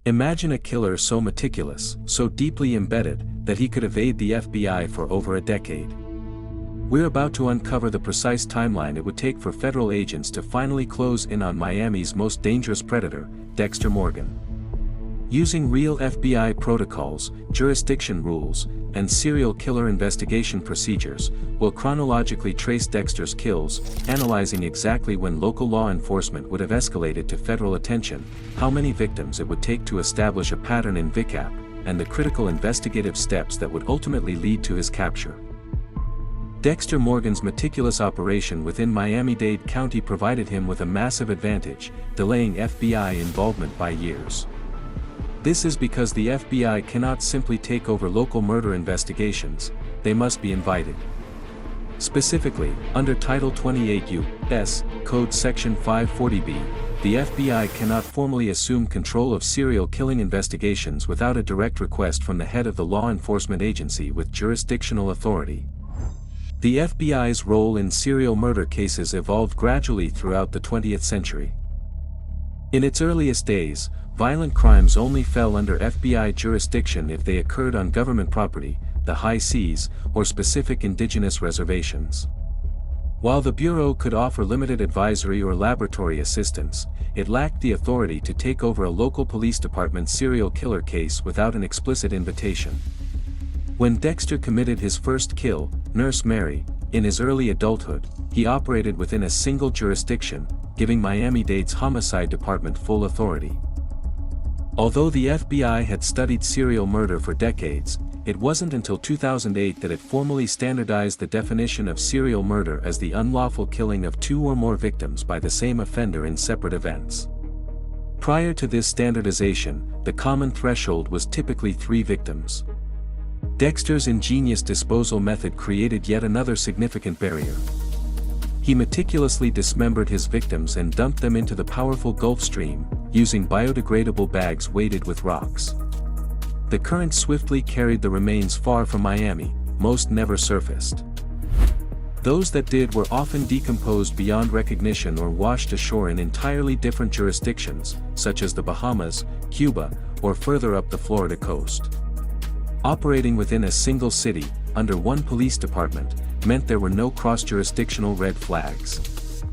Imagine a killer so meticulous, so deeply embedded, that he could evade the FBI for over a decade. We're about to uncover the precise timeline it would take for federal agents to finally close in on Miami's most dangerous predator, Dexter Morgan. Using real FBI protocols, jurisdiction rules, and serial killer investigation procedures, we'll chronologically trace Dexter's kills, analyzing exactly when local law enforcement would have escalated to federal attention, how many victims it would take to establish a pattern in VICAP, and the critical investigative steps that would ultimately lead to his capture. Dexter Morgan's meticulous operation within Miami-Dade County provided him with a massive advantage, delaying FBI involvement by years. This is because the FBI cannot simply take over local murder investigations, they must be invited. Specifically, under Title 28 U.S. Code Section 540B, the FBI cannot formally assume control of serial killing investigations without a direct request from the head of the law enforcement agency with jurisdictional authority. The FBI's role in serial murder cases evolved gradually throughout the 20th century. In its earliest days, violent crimes only fell under FBI jurisdiction if they occurred on government property, the high seas, or specific indigenous reservations. While the Bureau could offer limited advisory or laboratory assistance, it lacked the authority to take over a local police department serial killer case without an explicit invitation. When Dexter committed his first kill, Nurse Mary, in his early adulthood, he operated within a single jurisdiction, giving Miami-Dade's homicide department full authority. Although the FBI had studied serial murder for decades, it wasn't until 2008 that it formally standardized the definition of serial murder as the unlawful killing of two or more victims by the same offender in separate events. Prior to this standardization, the common threshold was typically 3 victims. Dexter's ingenious disposal method created yet another significant barrier. He meticulously dismembered his victims and dumped them into the powerful Gulf Stream, using biodegradable bags weighted with rocks. The current swiftly carried the remains far from Miami, most never surfaced. Those that did were often decomposed beyond recognition or washed ashore in entirely different jurisdictions, such as the Bahamas, Cuba, or further up the Florida coast. Operating within a single city, under one police department, meant there were no cross-jurisdictional red flags.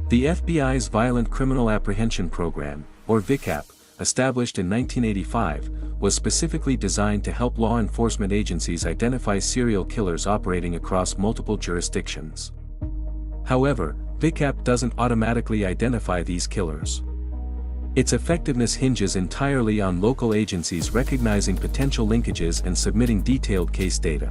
The FBI's Violent Criminal Apprehension Program, or VICAP, established in 1985, was specifically designed to help law enforcement agencies identify serial killers operating across multiple jurisdictions. However, VICAP doesn't automatically identify these killers. Its effectiveness hinges entirely on local agencies recognizing potential linkages and submitting detailed case data.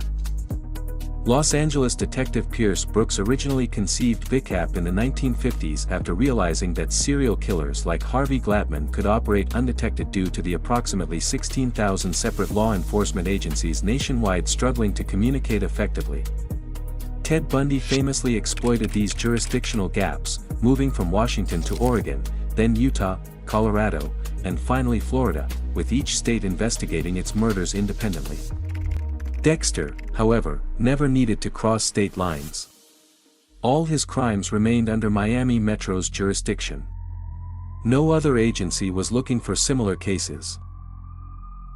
Los Angeles detective Pierce Brooks originally conceived VICAP in the 1950s after realizing that serial killers like Harvey Glatman could operate undetected due to the approximately 16,000 separate law enforcement agencies nationwide struggling to communicate effectively. Ted Bundy famously exploited these jurisdictional gaps, moving from Washington to Oregon, then Utah, Colorado, and finally Florida, with each state investigating its murders independently. Dexter, however, never needed to cross state lines. All his crimes remained under Miami Metro's jurisdiction. No other agency was looking for similar cases.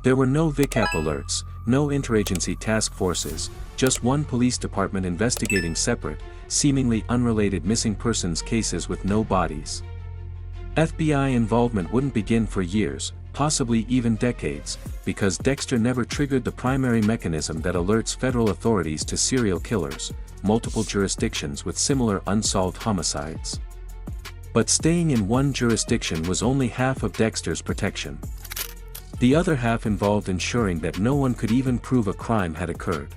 There were no VICAP alerts, no interagency task forces, just one police department investigating separate, seemingly unrelated missing persons cases with no bodies. FBI involvement wouldn't begin for years, possibly even decades, because Dexter never triggered the primary mechanism that alerts federal authorities to serial killers, multiple jurisdictions with similar unsolved homicides. But staying in one jurisdiction was only half of Dexter's protection. The other half involved ensuring that no one could even prove a crime had occurred.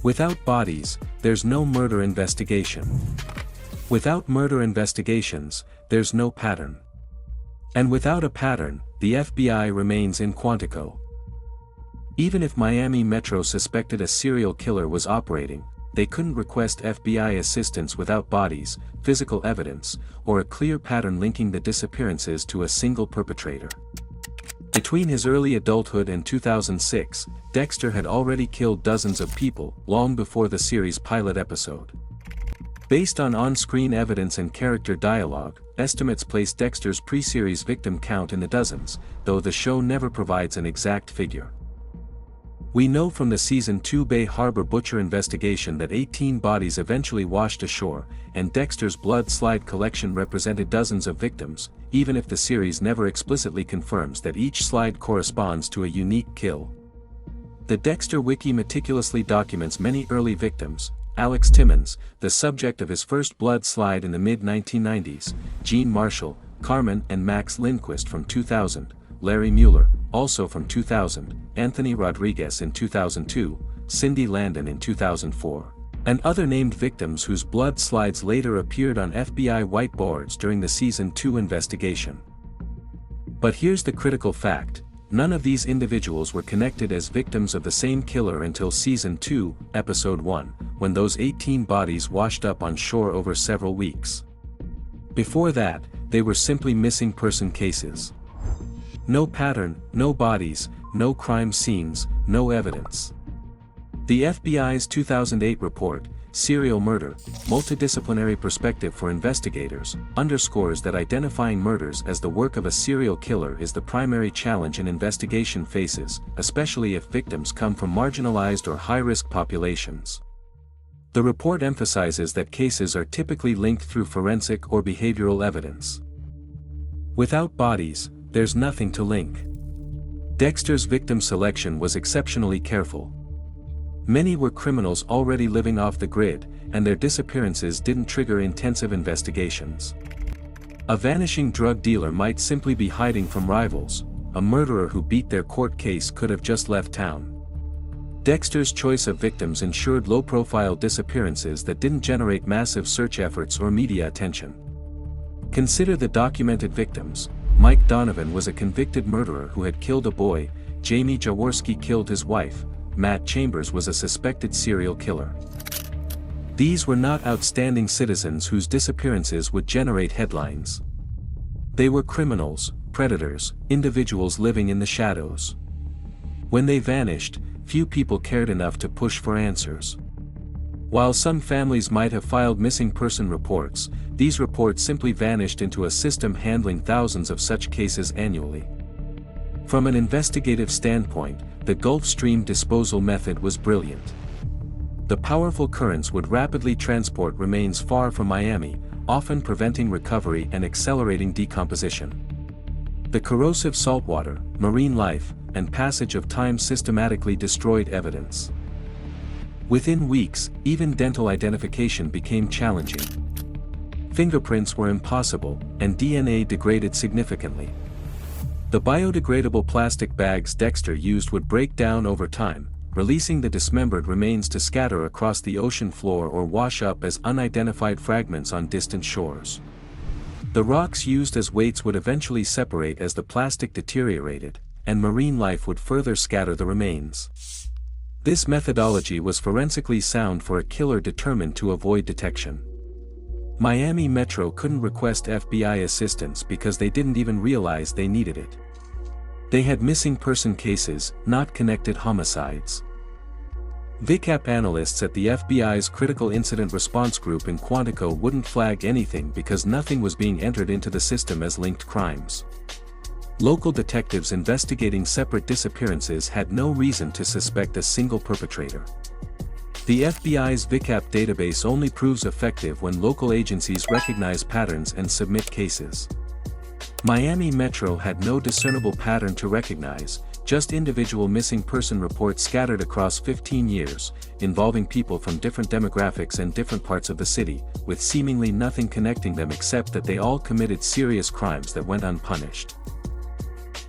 Without bodies, there's no murder investigation. Without murder investigations, there's no pattern. And without a pattern, the FBI remains in Quantico. Even if Miami Metro suspected a serial killer was operating, they couldn't request FBI assistance without bodies, physical evidence, or a clear pattern linking the disappearances to a single perpetrator. Between his early adulthood and 2006, Dexter had already killed dozens of people, long before the series' pilot episode. Based on on-screen evidence and character dialogue, estimates place Dexter's pre-series victim count in the dozens, though the show never provides an exact figure. We know from the Season 2 Bay Harbor Butcher investigation that 18 bodies eventually washed ashore, and Dexter's blood slide collection represented dozens of victims, even if the series never explicitly confirms that each slide corresponds to a unique kill. The Dexter Wiki meticulously documents many early victims: Alex Timmons, the subject of his first blood slide in the mid-1990s, Gene Marshall, Carmen and Max Lindquist from 2000, Larry Mueller, also from 2000, Anthony Rodriguez in 2002, Cindy Landon in 2004, and other named victims whose blood slides later appeared on FBI whiteboards during the Season 2 investigation. But here's the critical fact: none of these individuals were connected as victims of the same killer until Season 2, Episode 1, when those 18 bodies washed up on shore over several weeks. Before that, they were simply missing person cases. No pattern, no bodies, no crime scenes, no evidence. The FBI's 2008 report, Serial Murder: Multidisciplinary Perspective for Investigators, underscores that identifying murders as the work of a serial killer is the primary challenge an investigation faces, especially if victims come from marginalized or high-risk populations. The report emphasizes that cases are typically linked through forensic or behavioral evidence. Without bodies, there's nothing to link. Dexter's victim selection was exceptionally careful. Many were criminals already living off the grid, and their disappearances didn't trigger intensive investigations. A vanishing drug dealer might simply be hiding from rivals; a murderer who beat their court case could have just left town. Dexter's choice of victims ensured low-profile disappearances that didn't generate massive search efforts or media attention. Consider the documented victims. Mike Donovan was a convicted murderer who had killed a boy, Jamie Jaworski killed his wife, Matt Chambers was a suspected serial killer. These were not outstanding citizens whose disappearances would generate headlines. They were criminals, predators, individuals living in the shadows. When they vanished, few people cared enough to push for answers. While some families might have filed missing person reports, these reports simply vanished into a system handling thousands of such cases annually. From an investigative standpoint, the Gulf Stream disposal method was brilliant. The powerful currents would rapidly transport remains far from Miami, often preventing recovery and accelerating decomposition. The corrosive saltwater, marine life, and passage of time systematically destroyed evidence. Within weeks, even dental identification became challenging. Fingerprints were impossible, and DNA degraded significantly. The biodegradable plastic bags Dexter used would break down over time, releasing the dismembered remains to scatter across the ocean floor or wash up as unidentified fragments on distant shores. The rocks used as weights would eventually separate as the plastic deteriorated, and marine life would further scatter the remains. This methodology was forensically sound for a killer determined to avoid detection. Miami Metro couldn't request FBI assistance because they didn't even realize they needed it. They had missing person cases, not connected homicides. VICAP analysts at the FBI's Critical Incident Response Group in Quantico wouldn't flag anything because nothing was being entered into the system as linked crimes. Local detectives investigating separate disappearances had no reason to suspect a single perpetrator. The FBI's VICAP database only proves effective when local agencies recognize patterns and submit cases. Miami Metro had no discernible pattern to recognize, just individual missing person reports scattered across 15 years, involving people from different demographics and different parts of the city, with seemingly nothing connecting them except that they all committed serious crimes that went unpunished.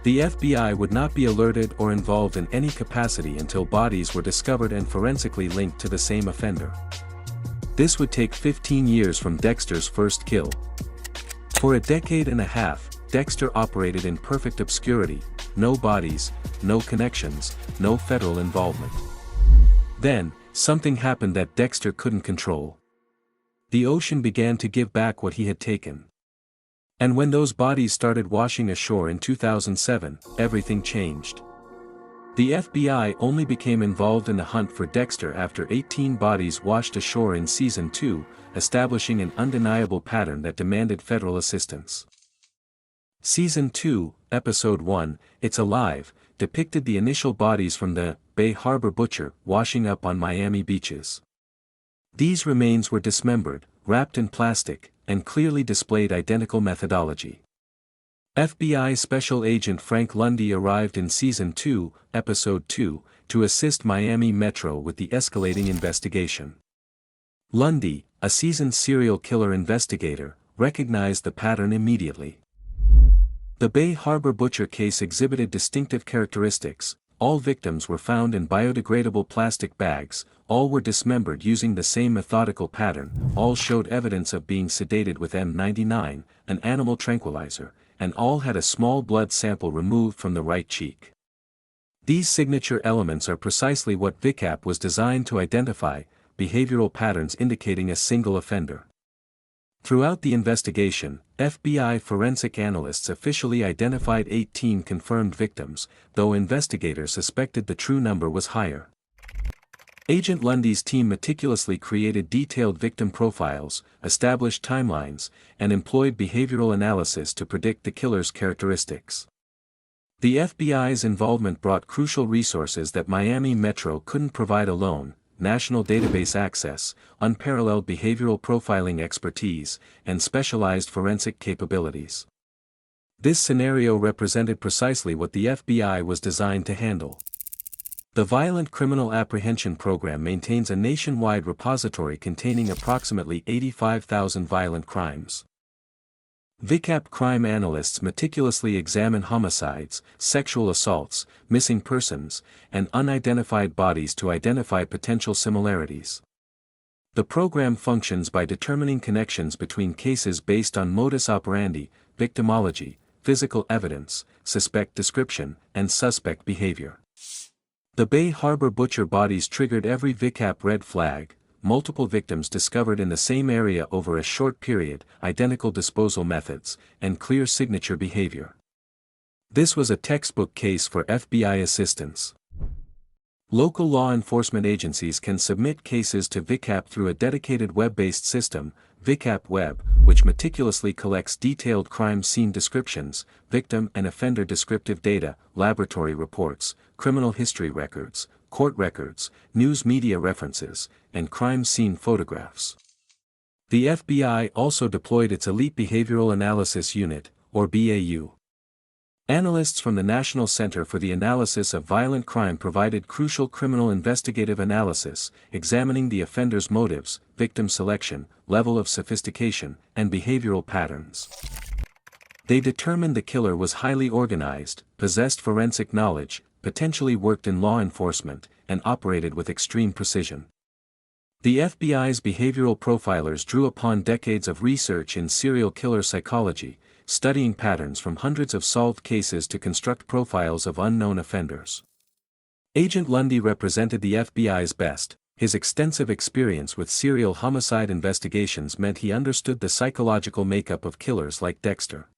The FBI would not be alerted or involved in any capacity until bodies were discovered and forensically linked to the same offender. This would take 15 years from Dexter's first kill. For a decade and a half, Dexter operated in perfect obscurity, no bodies, no connections, no federal involvement. Then, something happened that Dexter couldn't control. The ocean began to give back what he had taken. And when those bodies started washing ashore in 2007, everything changed. The FBI only became involved in the hunt for Dexter after 18 bodies washed ashore in Season 2, establishing an undeniable pattern that demanded federal assistance. Season 2, Episode 1, It's Alive, depicted the initial bodies from the Bay Harbor Butcher washing up on Miami beaches. These remains were dismembered, wrapped in plastic, and clearly displayed identical methodology. FBI Special Agent Frank Lundy arrived in Season 2, Episode 2, to assist Miami Metro with the escalating investigation. Lundy, a seasoned serial killer investigator, recognized the pattern immediately. The Bay Harbor Butcher case exhibited distinctive characteristics. All victims were found in biodegradable plastic bags, all were dismembered using the same methodical pattern, all showed evidence of being sedated with M99, an animal tranquilizer, and all had a small blood sample removed from the right cheek. These signature elements are precisely what VICAP was designed to identify, behavioral patterns indicating a single offender. Throughout the investigation, FBI forensic analysts officially identified 18 confirmed victims, though investigators suspected the true number was higher. Agent Lundy's team meticulously created detailed victim profiles, established timelines, and employed behavioral analysis to predict the killer's characteristics. The FBI's involvement brought crucial resources that Miami Metro couldn't provide alone: national database access, unparalleled behavioral profiling expertise, and specialized forensic capabilities. This scenario represented precisely what the FBI was designed to handle. The Violent Criminal Apprehension Program maintains a nationwide repository containing approximately 85,000 violent crimes. VICAP crime analysts meticulously examine homicides, sexual assaults, missing persons, and unidentified bodies to identify potential similarities. The program functions by determining connections between cases based on modus operandi, victimology, physical evidence, suspect description, and suspect behavior. The Bay Harbor Butcher bodies triggered every VICAP red flag: multiple victims discovered in the same area over a short period, identical disposal methods, and clear signature behavior. This was a textbook case for FBI assistance. Local law enforcement agencies can submit cases to VICAP through a dedicated web-based system, VICAP Web, which meticulously collects detailed crime scene descriptions, victim and offender descriptive data, laboratory reports, criminal history records, court records, news media references, and crime scene photographs. The FBI also deployed its Elite Behavioral Analysis Unit, or BAU. Analysts from the National Center for the Analysis of Violent Crime provided crucial criminal investigative analysis, examining the offender's motives, victim selection, level of sophistication, and behavioral patterns. They determined the killer was highly organized, possessed forensic knowledge, potentially worked in law enforcement, and operated with extreme precision. The FBI's behavioral profilers drew upon decades of research in serial killer psychology, studying patterns from hundreds of solved cases to construct profiles of unknown offenders. Agent Lundy represented the FBI's best. His extensive experience with serial homicide investigations meant he understood the psychological makeup of killers like Dexter.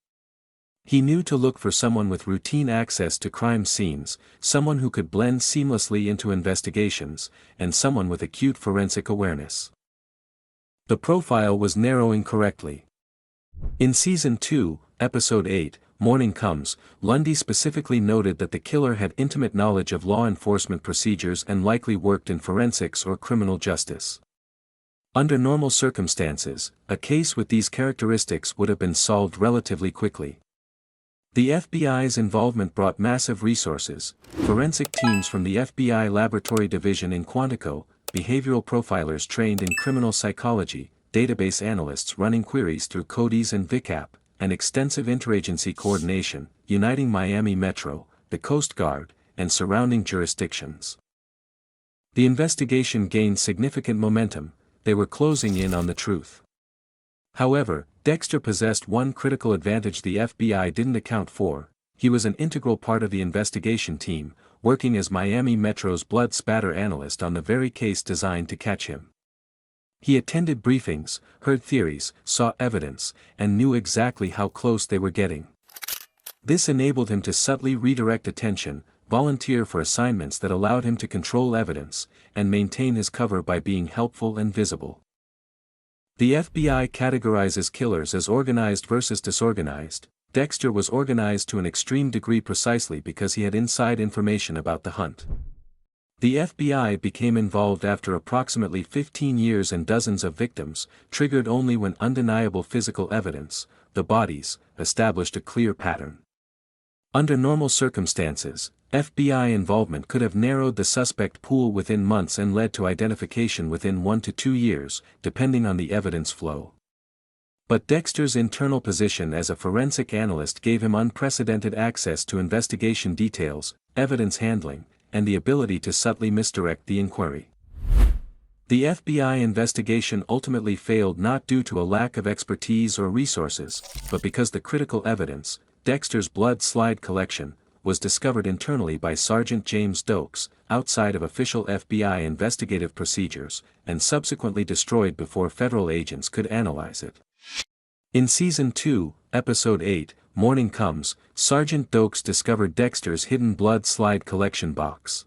He knew to look for someone with routine access to crime scenes, someone who could blend seamlessly into investigations, and someone with acute forensic awareness. The profile was narrowing correctly. In Season 2, Episode 8, Morning Comes, Lundy specifically noted that the killer had intimate knowledge of law enforcement procedures and likely worked in forensics or criminal justice. Under normal circumstances, a case with these characteristics would have been solved relatively quickly. The FBI's involvement brought massive resources: forensic teams from the FBI Laboratory Division in Quantico, behavioral profilers trained in criminal psychology, database analysts running queries through CODIS and VICAP, and extensive interagency coordination, uniting Miami Metro, the Coast Guard, and surrounding jurisdictions. The investigation gained significant momentum. They were closing in on the truth. However, Dexter possessed one critical advantage the FBI didn't account for: he was an integral part of the investigation team, working as Miami Metro's blood spatter analyst on the very case designed to catch him. He attended briefings, heard theories, saw evidence, and knew exactly how close they were getting. This enabled him to subtly redirect attention, volunteer for assignments that allowed him to control evidence, and maintain his cover by being helpful and visible. The FBI categorizes killers as organized versus disorganized. Dexter was organized to an extreme degree precisely because he had inside information about the hunt. The FBI became involved after approximately 15 years and dozens of victims, triggered only when undeniable physical evidence, the bodies, established a clear pattern. Under normal circumstances, FBI involvement could have narrowed the suspect pool within months and led to identification within 1 to 2 years, depending on the evidence flow. But Dexter's internal position as a forensic analyst gave him unprecedented access to investigation details, evidence handling, and the ability to subtly misdirect the inquiry. The FBI investigation ultimately failed not due to a lack of expertise or resources, but because the critical evidence, Dexter's blood slide collection, was discovered internally by Sergeant James Dokes, outside of official FBI investigative procedures, and subsequently destroyed before federal agents could analyze it. In Season 2, Episode 8, Morning Comes, Sergeant Dokes discovered Dexter's hidden blood slide collection box.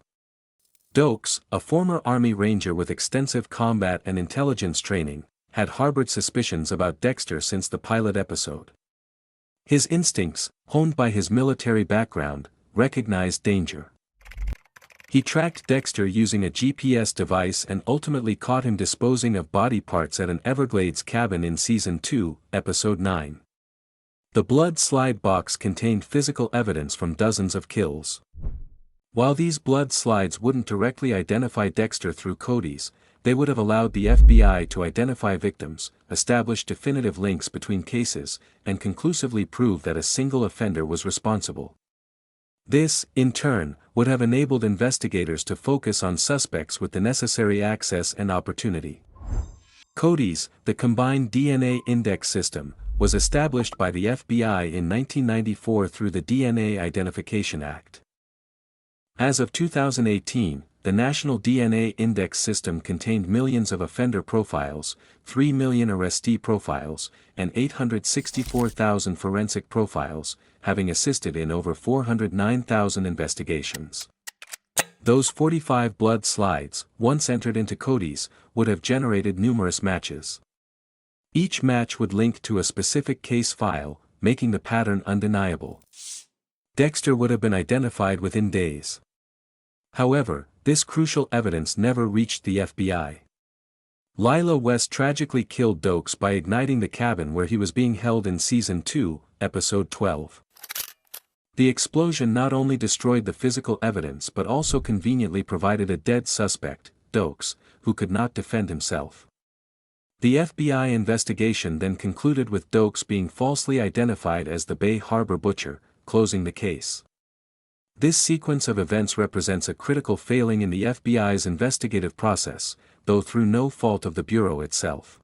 Dokes, a former Army Ranger with extensive combat and intelligence training, had harbored suspicions about Dexter since the pilot episode. His instincts, honed by his military background, recognized danger. He tracked Dexter using a GPS device and ultimately caught him disposing of body parts at an Everglades cabin in Season 2, Episode 9. The blood slide box contained physical evidence from dozens of kills. While these blood slides wouldn't directly identify Dexter through codes, they would have allowed the FBI to identify victims, establish definitive links between cases, and conclusively prove that a single offender was responsible. This, in turn, would have enabled investigators to focus on suspects with the necessary access and opportunity. CODIS, the Combined DNA Index System, was established by the FBI in 1994 through the DNA Identification Act. As of 2018, the National DNA Index System contained millions of offender profiles, 3 million arrestee profiles, and 864,000 forensic profiles, having assisted in over 409,000 investigations. Those 45 blood slides, once entered into CODIS, would have generated numerous matches. Each match would link to a specific case file, making the pattern undeniable. Dexter would have been identified within days. However, this crucial evidence never reached the FBI. Lila West tragically killed Dokes by igniting the cabin where he was being held in Season 2, Episode 12. The explosion not only destroyed the physical evidence but also conveniently provided a dead suspect, Dokes, who could not defend himself. The FBI investigation then concluded with Dokes being falsely identified as the Bay Harbor Butcher, closing the case. This sequence of events represents a critical failing in the FBI's investigative process, though through no fault of the Bureau itself.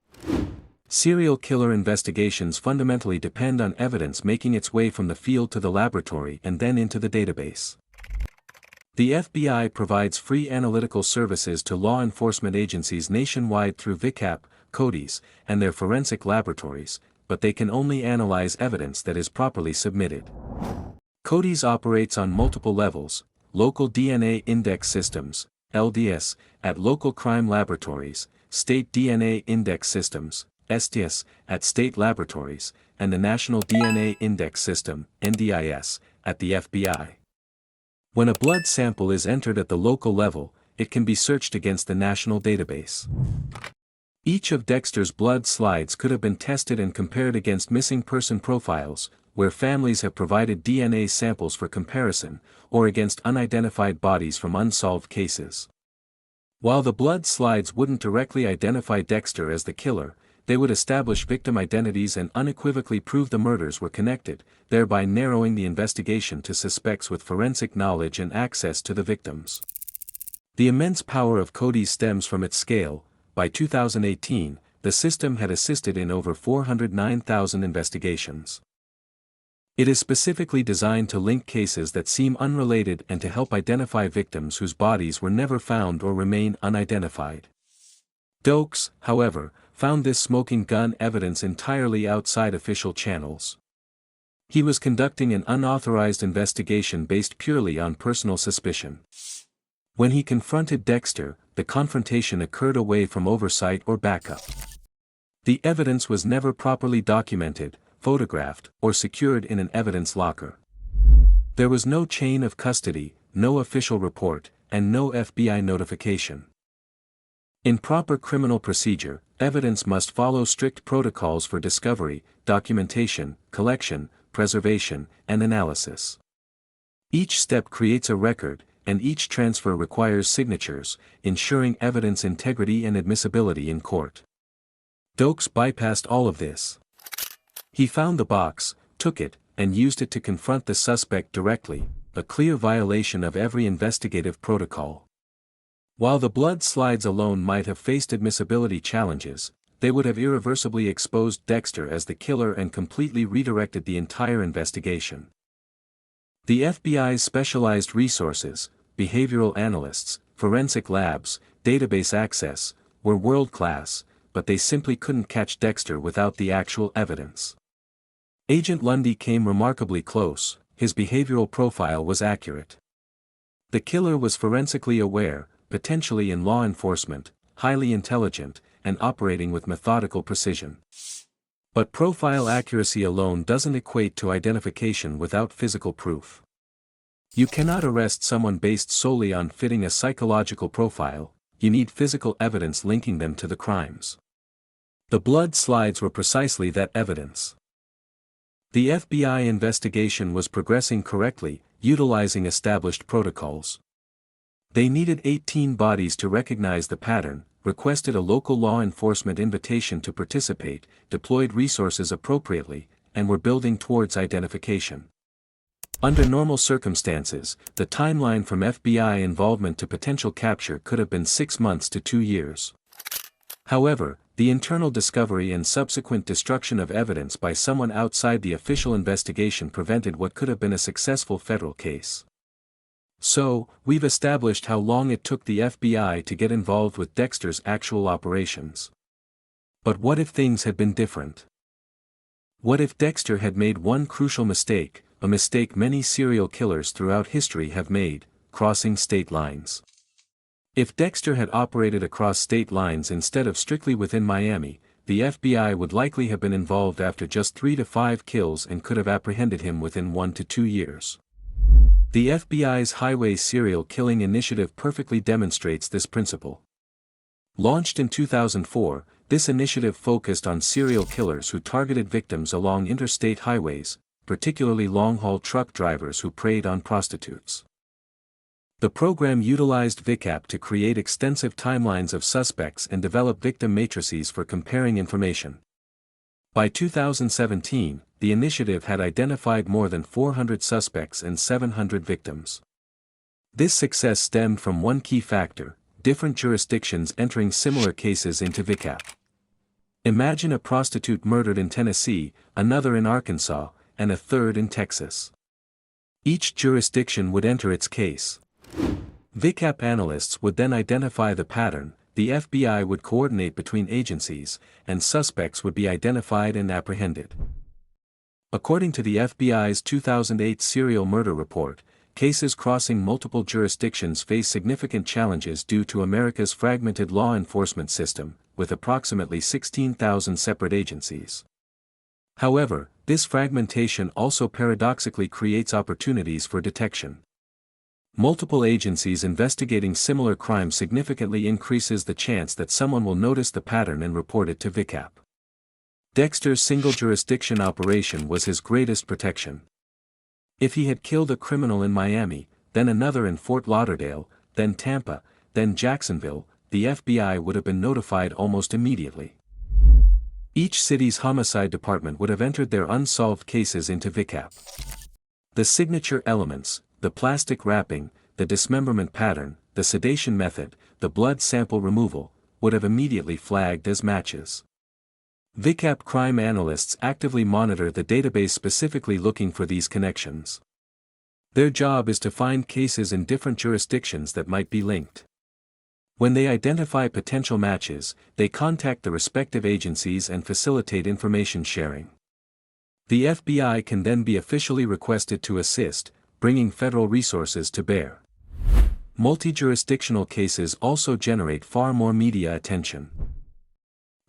Serial killer investigations fundamentally depend on evidence making its way from the field to the laboratory and then into the database. The FBI provides free analytical services to law enforcement agencies nationwide through VICAP, CODIS, and their forensic laboratories, but they can only analyze evidence that is properly submitted. CODIS operates on multiple levels: local DNA index systems, LDS, at local crime laboratories, state DNA index systems, STS, at state laboratories, and the National DNA Index System, NDIS, at the FBI. When a blood sample is entered at the local level, it can be searched against the national database. Each of Dexter's blood slides could have been tested and compared against missing person profiles, where families have provided DNA samples for comparison, or against unidentified bodies from unsolved cases. While the blood slides wouldn't directly identify Dexter as the killer, they would establish victim identities and unequivocally prove the murders were connected, thereby narrowing the investigation to suspects with forensic knowledge and access to the victims. The immense power of CODIS stems from its scale. By 2018, the system had assisted in over 409,000 investigations. It is specifically designed to link cases that seem unrelated and to help identify victims whose bodies were never found or remain unidentified. Dokes, however, found this smoking gun evidence entirely outside official channels. He was conducting an unauthorized investigation based purely on personal suspicion. When he confronted Dexter, the confrontation occurred away from oversight or backup. The evidence was never properly documented, photographed, or secured in an evidence locker. There was no chain of custody, no official report, and no FBI notification. In proper criminal procedure, evidence must follow strict protocols for discovery, documentation, collection, preservation, and analysis. Each step creates a record, and each transfer requires signatures, ensuring evidence integrity and admissibility in court. Dokes bypassed all of this. He found the box, took it, and used it to confront the suspect directly, a clear violation of every investigative protocol. While the blood slides alone might have faced admissibility challenges, they would have irreversibly exposed Dexter as the killer and completely redirected the entire investigation. The FBI's specialized resources, behavioral analysts, forensic labs, database access, were world-class, but they simply couldn't catch Dexter without the actual evidence. Agent Lundy came remarkably close. His behavioral profile was accurate. The killer was forensically aware, potentially in law enforcement, highly intelligent, and operating with methodical precision. But profile accuracy alone doesn't equate to identification without physical proof. You cannot arrest someone based solely on fitting a psychological profile. You need physical evidence linking them to the crimes. The blood slides were precisely that evidence. The FBI investigation was progressing correctly, utilizing established protocols. They needed 18 bodies to recognize the pattern, requested a local law enforcement invitation to participate, deployed resources appropriately, and were building towards identification. Under normal circumstances, the timeline from FBI involvement to potential capture could have been 6 months to 2 years. However, the internal discovery and subsequent destruction of evidence by someone outside the official investigation prevented what could have been a successful federal case. So, we've established how long it took the FBI to get involved with Dexter's actual operations. But what if things had been different? What if Dexter had made one crucial mistake, a mistake many serial killers throughout history have made, crossing state lines? If Dexter had operated across state lines instead of strictly within Miami, the FBI would likely have been involved after just 3 to 5 kills and could have apprehended him within 1 to 2 years. The FBI's Highway Serial Killing Initiative perfectly demonstrates this principle. Launched in 2004, this initiative focused on serial killers who targeted victims along interstate highways, particularly long-haul truck drivers who preyed on prostitutes. The program utilized VICAP to create extensive timelines of suspects and develop victim matrices for comparing information. By 2017, the initiative had identified more than 400 suspects and 700 victims. This success stemmed from one key factor: different jurisdictions entering similar cases into VICAP. Imagine a prostitute murdered in Tennessee, another in Arkansas, and a third in Texas. Each jurisdiction would enter its case. VICAP analysts would then identify the pattern, the FBI would coordinate between agencies, and suspects would be identified and apprehended. According to the FBI's 2008 serial murder report, cases crossing multiple jurisdictions face significant challenges due to America's fragmented law enforcement system, with approximately 16,000 separate agencies. However, this fragmentation also paradoxically creates opportunities for detection. Multiple agencies investigating similar crimes significantly increases the chance that someone will notice the pattern and report it to VICAP. Dexter's single jurisdiction operation was his greatest protection. If he had killed a criminal in Miami, then another in Fort Lauderdale, then Tampa, then Jacksonville, the FBI would have been notified almost immediately. Each city's homicide department would have entered their unsolved cases into VICAP. The signature elements, the plastic wrapping, the dismemberment pattern, the sedation method, the blood sample removal, would have immediately flagged as matches. VICAP crime analysts actively monitor the database specifically looking for these connections. Their job is to find cases in different jurisdictions that might be linked. When they identify potential matches, they contact the respective agencies and facilitate information sharing. The FBI can then be officially requested to assist, bringing federal resources to bear. Multi-jurisdictional cases also generate far more media attention.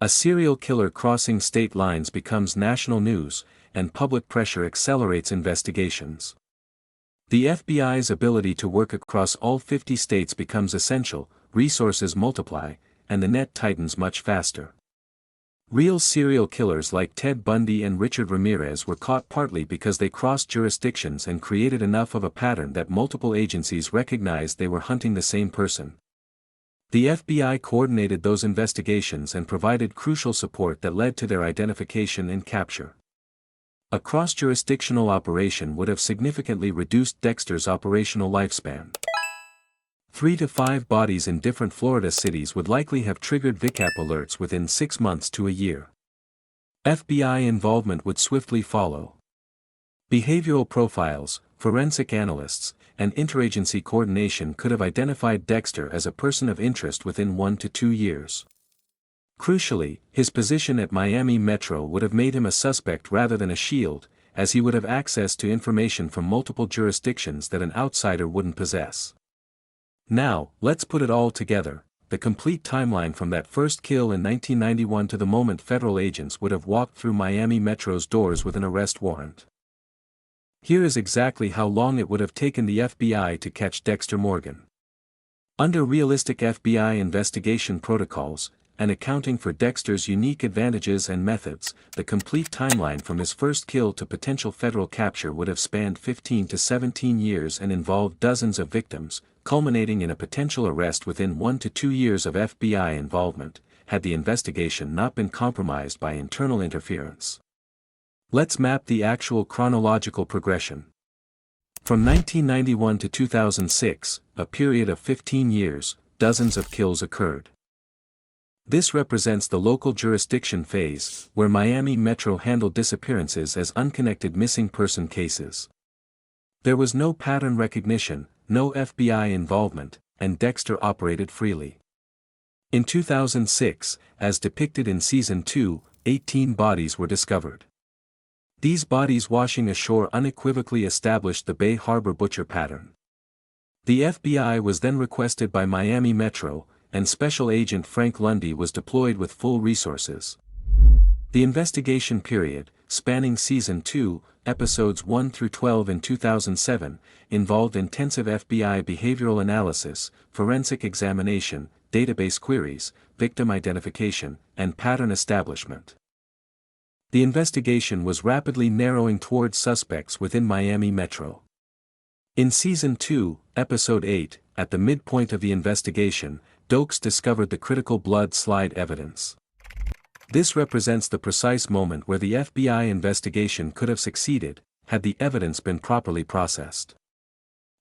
A serial killer crossing state lines becomes national news, and public pressure accelerates investigations. The FBI's ability to work across all 50 states becomes essential, resources multiply, and the net tightens much faster. Real serial killers like Ted Bundy and Richard Ramirez were caught partly because they crossed jurisdictions and created enough of a pattern that multiple agencies recognized they were hunting the same person. The FBI coordinated those investigations and provided crucial support that led to their identification and capture. A cross-jurisdictional operation would have significantly reduced Dexter's operational lifespan. 3 to 5 bodies in different Florida cities would likely have triggered VICAP alerts within 6 months to a year. FBI involvement would swiftly follow. Behavioral profiles, forensic analysts, and interagency coordination could have identified Dexter as a person of interest within 1 to 2 years. Crucially, his position at Miami Metro would have made him a suspect rather than a shield, as he would have access to information from multiple jurisdictions that an outsider wouldn't possess. Now, let's put it all together, the complete timeline from that first kill in 1991 to the moment federal agents would have walked through Miami Metro's doors with an arrest warrant. Here is exactly how long it would have taken the FBI to catch Dexter Morgan. Under realistic FBI investigation protocols, and accounting for Dexter's unique advantages and methods, the complete timeline from his first kill to potential federal capture would have spanned 15 to 17 years and involved dozens of victims, culminating in a potential arrest within 1 to 2 years of FBI involvement, had the investigation not been compromised by internal interference. Let's map the actual chronological progression. From 1991 to 2006, a period of 15 years, dozens of kills occurred. This represents the local jurisdiction phase, where Miami Metro handled disappearances as unconnected missing person cases. There was no pattern recognition, no FBI involvement, and Dexter operated freely. In 2006, as depicted in Season 2, 18 bodies were discovered. These bodies washing ashore unequivocally established the Bay Harbor butcher pattern. The FBI was then requested by Miami Metro, and Special Agent Frank Lundy was deployed with full resources. The investigation period, spanning Season 2, Episodes 1 through 12 in 2007, involved intensive FBI behavioral analysis, forensic examination, database queries, victim identification, and pattern establishment. The investigation was rapidly narrowing towards suspects within Miami Metro. In Season 2, Episode 8, at the midpoint of the investigation, Dokes discovered the critical blood slide evidence. This represents the precise moment where the FBI investigation could have succeeded, had the evidence been properly processed.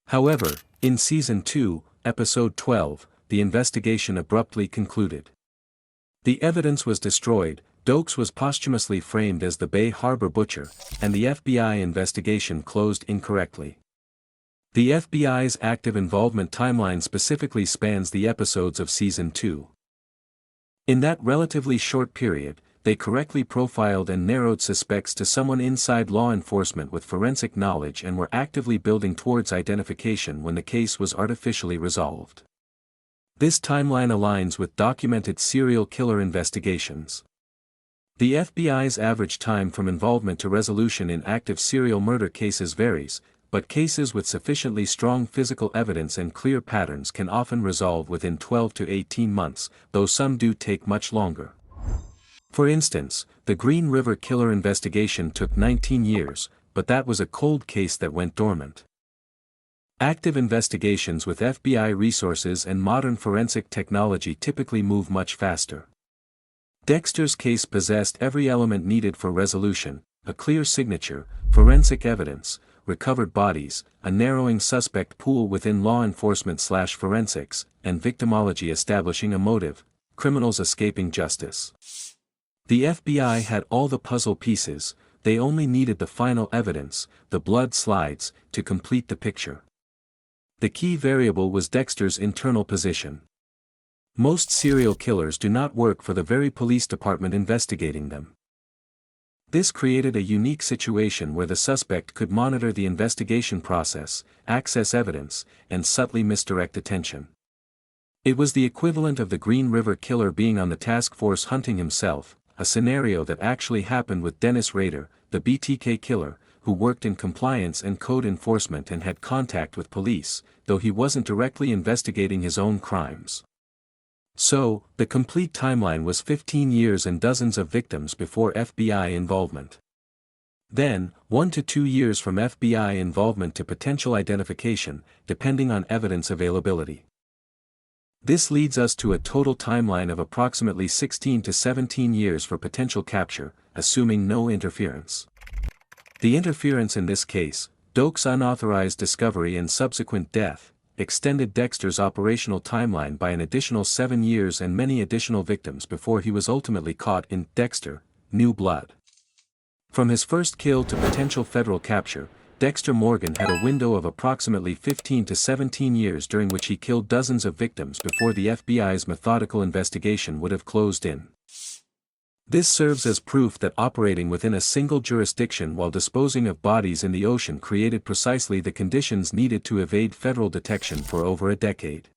However, in Season 2, Episode 12, the investigation abruptly concluded. The evidence was destroyed, Dokes was posthumously framed as the Bay Harbor butcher, and the FBI investigation closed incorrectly. The FBI's active involvement timeline specifically spans the episodes of Season 2. In that relatively short period, they correctly profiled and narrowed suspects to someone inside law enforcement with forensic knowledge and were actively building towards identification when the case was artificially resolved. This timeline aligns with documented serial killer investigations. The FBI's average time from involvement to resolution in active serial murder cases varies, but cases with sufficiently strong physical evidence and clear patterns can often resolve within 12 to 18 months, though some do take much longer. For instance, the Green River Killer investigation took 19 years, but that was a cold case that went dormant. Active investigations with FBI resources and modern forensic technology typically move much faster. Dexter's case possessed every element needed for resolution: a clear signature, forensic evidence, recovered bodies, a narrowing suspect pool within law enforcement/forensics, and victimology establishing a motive: criminals escaping justice. The FBI had all the puzzle pieces, they only needed the final evidence, the blood slides, to complete the picture. The key variable was Dexter's internal position. Most serial killers do not work for the very police department investigating them. This created a unique situation where the suspect could monitor the investigation process, access evidence, and subtly misdirect attention. It was the equivalent of the Green River Killer being on the task force hunting himself, a scenario that actually happened with Dennis Rader, the BTK killer, who worked in compliance and code enforcement and had contact with police, though he wasn't directly investigating his own crimes. So, the complete timeline was 15 years and dozens of victims before FBI involvement. Then, 1 to 2 years from FBI involvement to potential identification, depending on evidence availability. This leads us to a total timeline of approximately 16 to 17 years for potential capture, assuming no interference. The interference in this case, Doak's unauthorized discovery and subsequent death, extended Dexter's operational timeline by an additional 7 years and many additional victims before he was ultimately caught in Dexter, New Blood. From his first kill to potential federal capture, Dexter Morgan had a window of approximately 15 to 17 years during which he killed dozens of victims before the FBI's methodical investigation would have closed in. This serves as proof that operating within a single jurisdiction while disposing of bodies in the ocean created precisely the conditions needed to evade federal detection for over a decade.